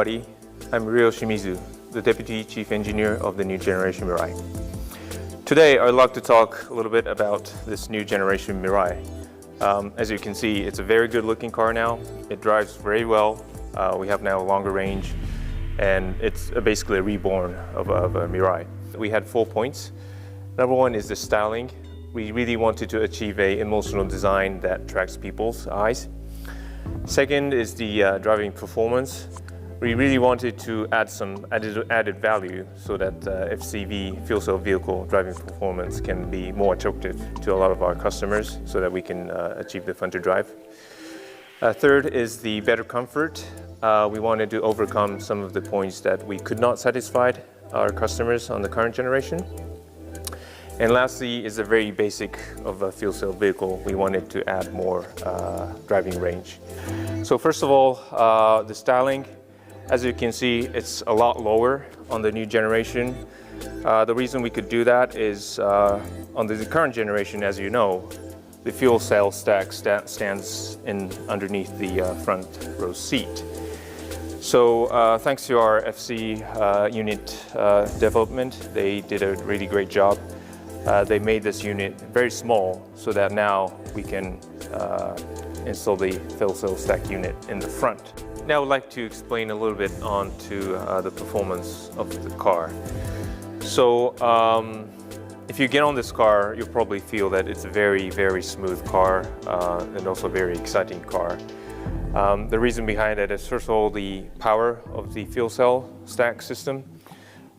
everybody. I'm Ryo Shimizu, the Deputy Chief Engineer of the new generation Mirai. Today, I'd like to talk a little bit about this new generation Mirai. As you can see, it's a very good looking car now. It drives very well. We have now a longer range, and it's basically a reborn of a Mirai. We had 4 points. Number one is the styling. We really wanted to achieve an emotional design that attracts people's eyes. Second is the driving performance. We really wanted to add some added value so that FCV fuel cell vehicle driving performance can be more attractive to a lot of our customers so that we can achieve the fun to drive. Third is the better comfort. We wanted to overcome some of the points that we could not satisfy our customers on the current generation. And lastly is the very basic of a fuel cell vehicle. We wanted to add more driving range. So first of all, the styling. As you can see, it's a lot lower on the new generation. The reason we could do that is on the current generation, as you know, the fuel cell stack stands underneath the front row seat. So thanks to our FC unit development, they did a really great job. They made this unit very small so that now we can install the fuel cell stack unit in the front. Now I'd like to explain a little bit on to the performance of the car. So if you get on this car, you'll probably feel that it's a very, very smooth car and also a very exciting car. The reason behind that is, first of all, the power of the fuel cell stack system.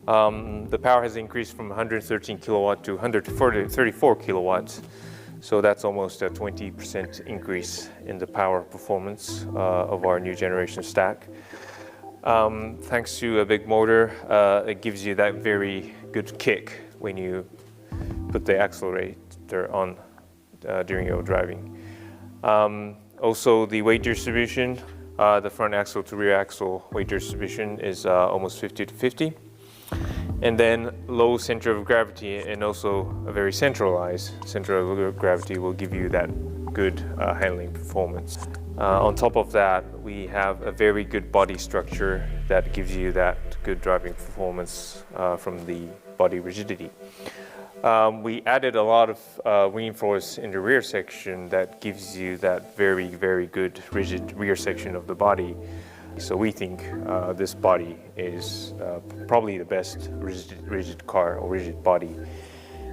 The power has increased from 113 kilowatt to 134 kilowatts. So that's almost a 20% increase in the power performance of our new generation stack. Thanks to a big motor, it gives you that very good kick when you put the accelerator on during your driving. Also, the weight distribution, the front axle to rear axle weight distribution is almost 50-50. And then low center of gravity and also a very centralized center of gravity will give you that good handling performance. On top of that, we have a very good body structure that gives you that good driving performance from the body rigidity. We added a lot of reinforce in the rear section that gives you that very, very good rigid rear section of the body. So we think this body is probably the best rigid car or rigid body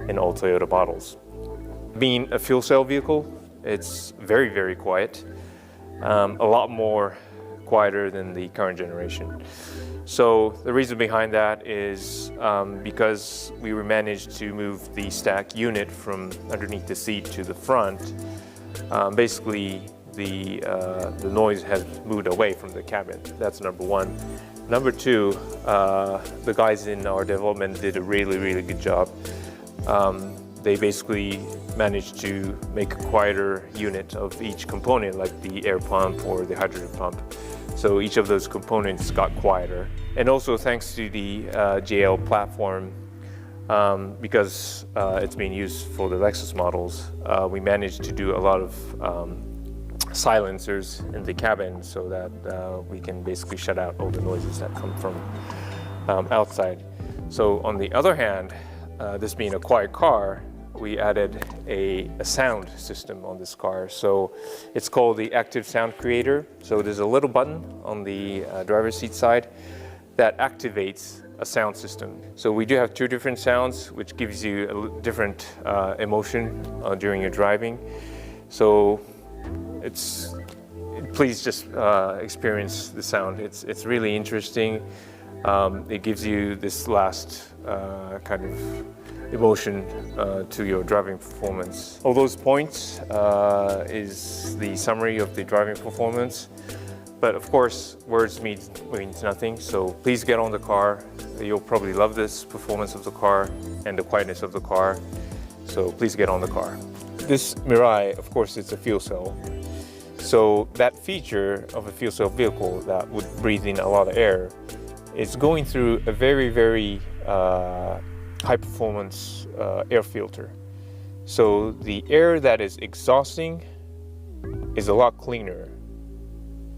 in all Toyota models. Being a fuel cell vehicle, it's very, very quiet, a lot more quieter than the current generation. So the reason behind that is because we managed to move the stack unit from underneath the seat to the front. Basically, the noise has moved away from the cabin. That's number one. Number two, the guys in our development did a really, really good job. They basically managed to make a quieter unit of each component, like the air pump or the hydrogen pump. So each of those components got quieter. And also thanks to the JL platform, because it's being used for the Lexus models, we managed to do a lot of silencers in the cabin so that we can basically shut out all the noises that come from outside. So on the other hand, this being a quiet car, we added a sound system on this car. So it's called the Active Sound Creator. So there's a little button on the driver's seat side that activates a sound system. So we do have 2 different sounds, which gives you a different emotion during your driving. So please just experience the sound. It's really interesting. It gives you this last kind of emotion to your driving performance. All those points is the summary of the driving performance. But of course, words means nothing. So please get on the car. You'll probably love this performance of the car and the quietness of the car. So please get on the car. This Mirai, of course, it's a fuel cell. So that feature of a fuel cell vehicle that would breathe in a lot of air is going through a very, very high performance air filter. So the air that is exhausting is a lot cleaner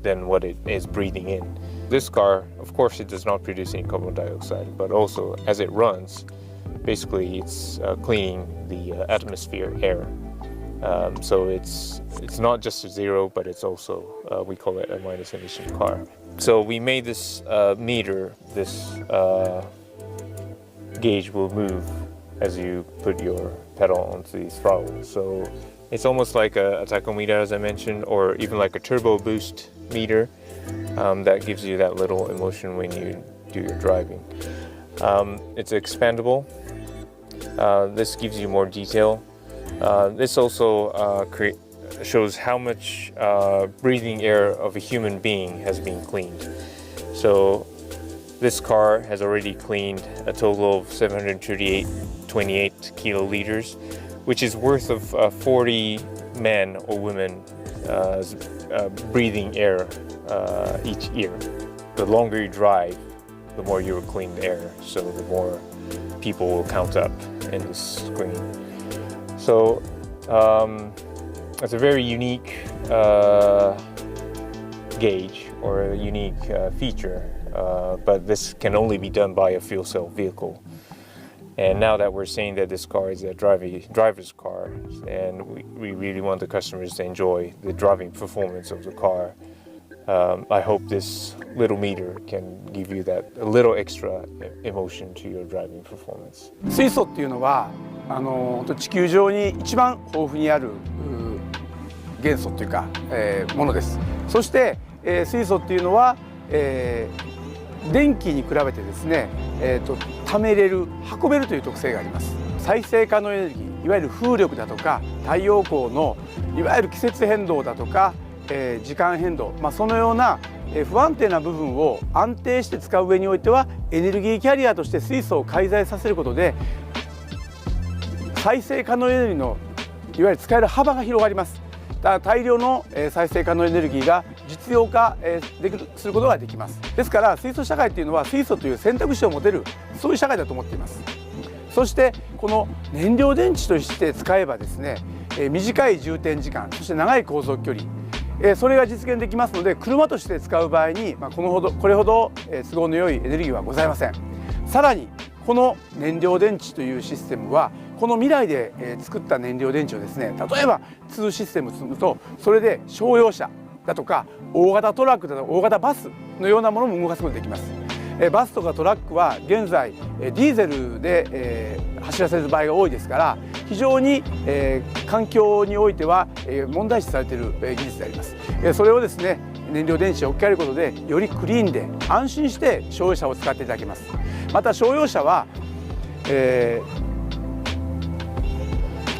than what it is breathing in. this car, of course, it does not produce any carbon dioxide, but also as it runs, basically it's cleaning the atmosphere air. So it's not just a zero, but it's also we call it a minus emission car. So we made this meter, this gauge will move as you put your pedal onto the throttle. So it's almost like a tachometer, as I mentioned, or even like a turbo boost meter that gives you that little emotion when you do your driving. It's expandable. This gives you more detail. This also shows how much breathing air of a human being has been cleaned. So this car has already cleaned a total of 728 kiloliters, which is worth of 40 men or women breathing air each year. The longer you drive, the more you will clean the air, so the more people will count up in this screen. So it's a very unique gauge or a unique feature, but this can only be done by a fuel cell vehicle. And now that we're saying that this car is a driver's car, and we really want the customers to enjoy the driving performance of the car, I hope this little meter can give you that a little extra emotion to your driving performance. 水素っていうのは地球上に一番豊富にある元素というか、ものです。そして、水素っていうのは、電気に比べてですね、貯めれる運べるという特性があります。再生可能エネルギー、いわゆる風力だとか太陽光のいわゆる季節変動だとか、時間変動、そのような不安定な部分を安定して使う上においてはエネルギーキャリアとして水素を介在させることで再生可能エネルギーのいわゆる使える幅が広がります。だから大量の再生可能エネルギーが実用化することができます。ですから水素社会というのは水素という選択肢を持てるそういう社会だと思っています。そしてこの燃料電池として使えばですね、短い充填時間そして長い航続距離それが実現できますので車として使う場合にこれほど都合の良いエネルギーはございません。さらにこの燃料電池というシステムはこの未来で作った燃料電池をですね例えば2システム積むとそれで商用車だとか大型トラックだとか大型バスのようなものも動かすことができます。バスとかトラックは現在ディーゼルで走らせる場合が多いですから非常に環境においては問題視されている技術であります。それをですね燃料電池を置き換えることでよりクリーンで安心して商用車を使っていただけます。また商用車は、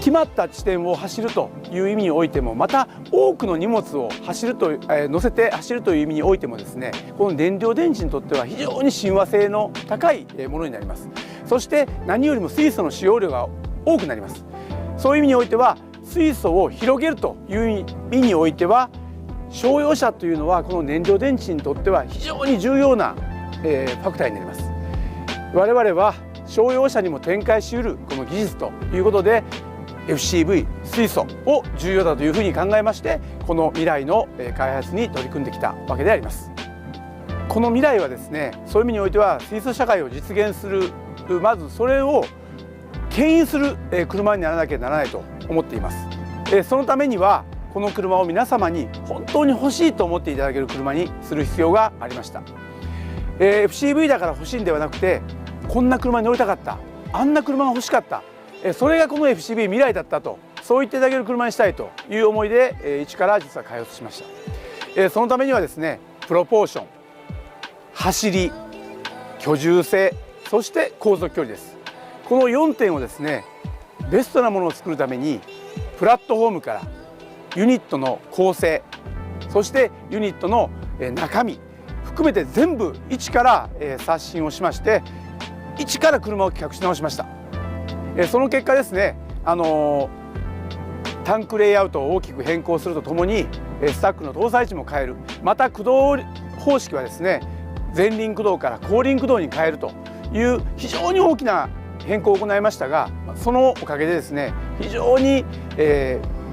決まった地点を走るという意味においてもまた多くの荷物を乗せて走るという意味においてもですねこの燃料電池にとっては非常に親和性の高いものになります。そして何よりも水素の使用量が多くなります。そういう意味においては水素を広げるという意味においては商用車というのはこの燃料電池にとっては非常に重要なファクターになります。我々は商用車にも展開しうるこの技術ということで FCV 水素を重要だというふうに考えましてこの未来の開発に取り組んできたわけであります。この未来はですねそういう意味においては水素社会を実現するまずそれを牽引する車にならなきゃならないと思っています。そのためにはこの車を皆様に本当に欲しいと思っていただける車にする必要がありました。FCV だから欲しいんではなくてこんな車に乗りたかったあんな車が欲しかったそれがこの FCV 未来だったとそう言っていただける車にしたいという思いで一から実は開発しました。そのためにはですねプロポーション走り居住性そして航続距離です。この4点をですねベストなものを作るためにプラットフォームからユニットの構成そしてユニットの中身含めて全部一から刷新をしまして一から車を企画し直しました。その結果ですねタンクレイアウトを大きく変更するとともにスタックの搭載値も変えるまた駆動方式はですね前輪駆動から後輪駆動に変えるという非常に大きな変更を行いましたがそのおかげでですね非常に、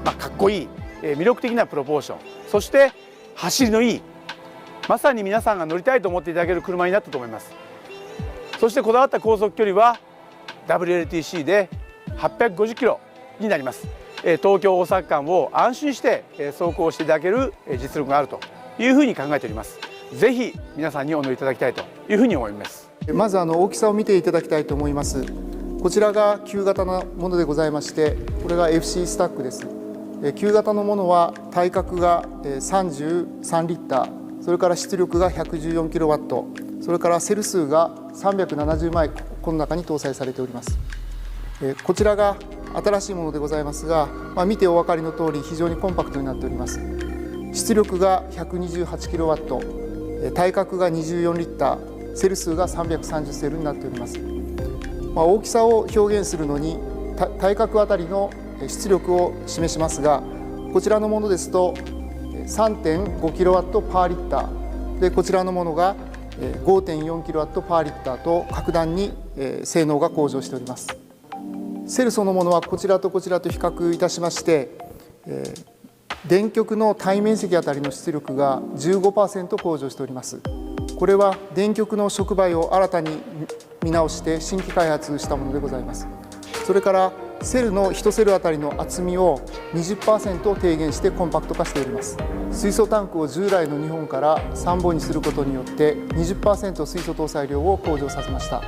かっこいい魅力的なプロポーションそして走りのいいまさに皆さんが乗りたいと思っていただける車になったと思います。そしてこだわった高速距離は WLTC で850キロになります。東京大阪間を安心して走行していただける実力があるというふうに考えております。ぜひ皆さんにお乗りいただきたいというふうに思います。まず大きさを見ていただきたいと思います。こちらが旧型のものでございまして、これが FC スタックです。旧型のものは対角が33リッター、それから出力が114キロワット、それからセル数が370枚この中に搭載されております。こちらが新しいものでございますが、見てお分かりの通り非常にコンパクトになっております。出力が128キロワット、対角が24リッター、セル数が330セルになっております。大きさを表現するのに対角あたりの出力を示しますが、こちらのものですと 3.5 キロワットパーリッターで、こちらのものが 5.4 キロワットパーリッターと格段に性能が向上しております。セルそのものはこちらとこちらと比較いたしまして、電極の対面積あたりの出力が 15% 向上しております。これは電極の触媒を新たに見直して新規開発したものでございます。それからセルの1セルあたりの厚みを 20% 低減してコンパクト化しております。水素タンクを従来の2本から3本にすることによって 20% 水素搭載量を向上させました。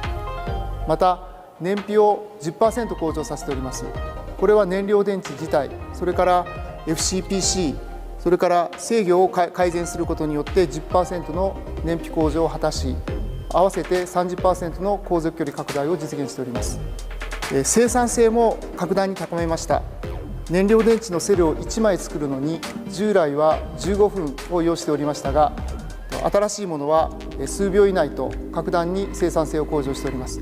また燃費を 10% 向上させております。これは燃料電池自体、それから FCPC、それから制御を改善することによって 10% の燃費向上を果たし、合わせて 30% の航続距離拡大を実現しております。生産性も格段に高めました。燃料電池のセルを1枚作るのに従来は15分を要しておりましたが、新しいものは数秒以内と格段に生産性を向上しております。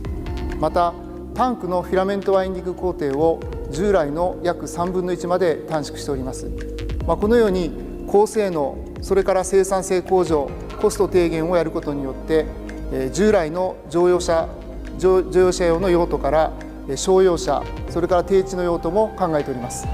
またタンクのフィラメントワインディング工程を従来の約3分の1まで短縮しております。このように高性能、それから生産性向上、コスト低減をやることによって従来の乗用車用の用途から商用車、それから低地の用途も考えております。